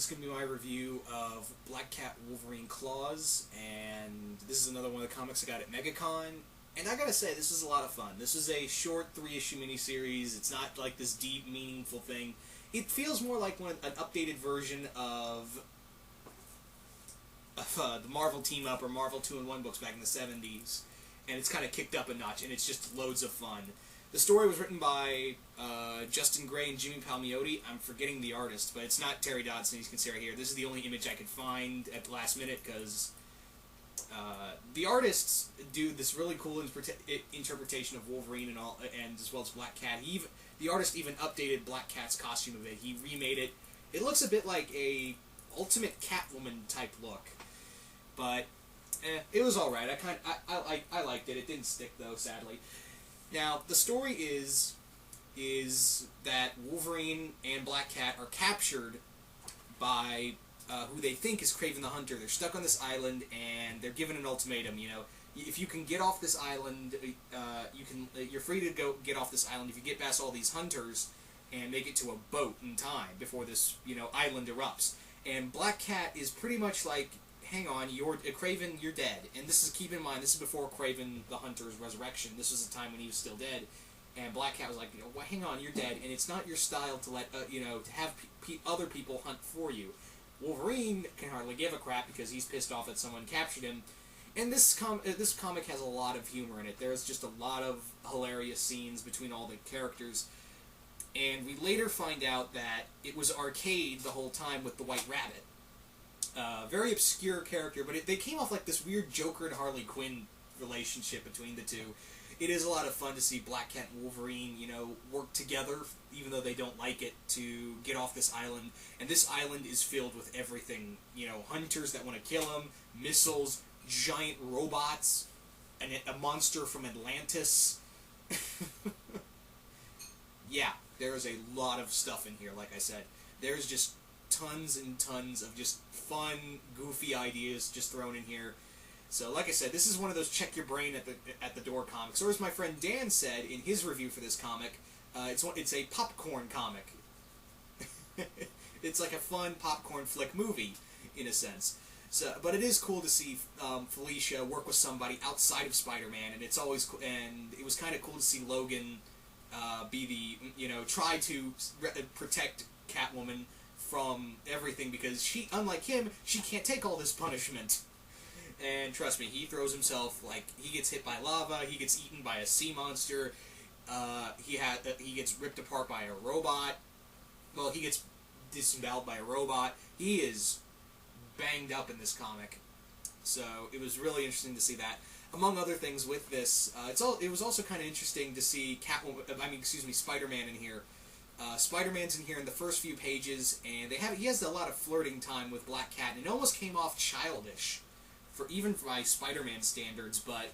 This is going to be my review of Black Cat Wolverine Claws, and this is another one of the comics I got at MegaCon. And I gotta say, this is a lot of fun. This is a short 3-issue miniseries. It's not like this deep, meaningful thing. It feels more like an updated version of the Marvel Team-Up or Marvel 2-in-1 books back in the 70s. And it's kind of kicked up a notch, and it's just loads of fun. The story was written by Justin Gray and Jimmy Palmiotti. I'm forgetting the artist, but it's not Terry Dodson, as you can see right here. This is the only image I could find at the last minute, because the artists do this really cool interpretation of Wolverine and all, and as well as Black Cat. The artist even updated Black Cat's costume a bit. He remade it. It looks a bit like a Ultimate Catwoman type look, but it was all right. I liked it. It didn't stick though, sadly. Now the story is that Wolverine and Black Cat are captured by who they think is Kraven the Hunter. They're stuck on this island, and they're given an ultimatum. You know, if you can get off this island, you're free to get off this island if you get past all these hunters and make it to a boat in time before this island erupts. And Black Cat is pretty much like, hang on, Kraven, you're dead. And this is, keep in mind, this is before Kraven the Hunter's resurrection. This was the time when he was still dead. And Black Cat was like, well, hang on, you're dead, and it's not your style to let to have other people hunt for you. Wolverine can hardly give a crap because he's pissed off that someone captured him. And this comic has a lot of humor in it. There's just a lot of hilarious scenes between all the characters. And we later find out that it was Arcade the whole time with the White Rabbit. Very obscure character, but they came off like this weird Joker and Harley Quinn relationship between the two. It is a lot of fun to see Black Cat and Wolverine, work together, even though they don't like it, to get off this island. And this island is filled with everything, hunters that want to kill him, missiles, giant robots, and a monster from Atlantis. Yeah, there's a lot of stuff in here, like I said. There's just tons and tons of just fun, goofy ideas just thrown in here. So, like I said, this is one of those check your brain at the door comics. Or as my friend Dan said in his review for this comic, it's a popcorn comic. It's like a fun popcorn flick movie, in a sense. So, but it is cool to see Felicia work with somebody outside of Spider-Man, and it's always and it was kind of cool to see Logan be the try to protect Catwoman from everything, because she, unlike him, she can't take all this punishment. And trust me, he throws himself, like, he gets hit by lava, he gets eaten by a sea monster, he gets ripped apart by a robot, well, he gets disemboweled by a robot. He is banged up in this comic. So, it was really interesting to see that. Among other things with this, it was also kind of interesting to see Spider-Man in here. Spider-Man's in here in the first few pages, and he has a lot of flirting time with Black Cat, and it almost came off childish, even by Spider-Man standards, but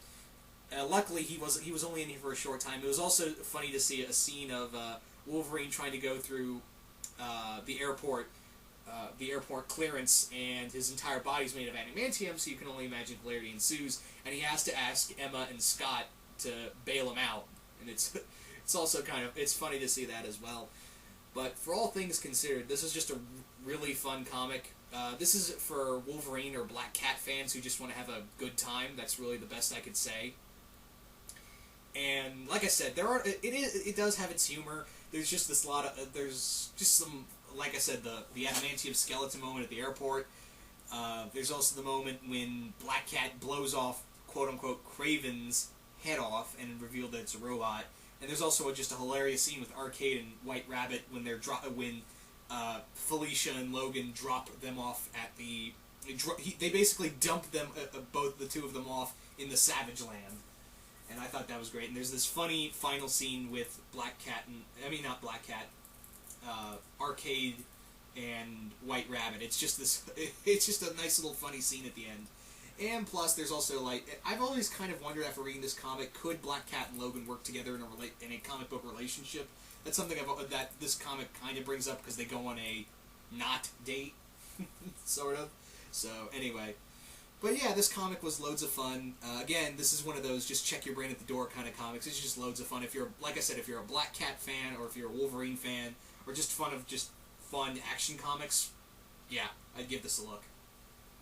luckily he was only in here for a short time. It was also funny to see a scene of Wolverine trying to go through the airport clearance, and his entire body's made of adamantium, so you can only imagine hilarity ensues, and he has to ask Emma and Scott to bail him out, and it's also it's funny to see that as well. But for all things considered, this is just a really fun comic. This is for Wolverine or Black Cat fans who just want to have a good time. That's really the best I could say. And like I said, it does have its humor. There's just there's just some, like I said, the adamantium skeleton moment at the airport. There's also the moment when Black Cat blows off, quote unquote, Kraven's head off and revealed that it's a robot. And there's also just a hilarious scene with Arcade and White Rabbit when Felicia and Logan drop them off at the... They basically dump them, both the two of them, off in the Savage Land. And I thought that was great. And there's this funny final scene with Arcade and White Rabbit. It's just a nice little funny scene at the end. And plus, there's also, I've always kind of wondered after reading this comic, could Black Cat and Logan work together in a comic book relationship? That's something that this comic kind of brings up, because they go on a not date, sort of. So, anyway. But yeah, this comic was loads of fun. Again, this is one of those just check your brain at the door kind of comics. It's just loads of fun. If you're, like I said, if you're a Black Cat fan, or if you're a Wolverine fan, or just fun action comics, Yeah, I'd give this a look.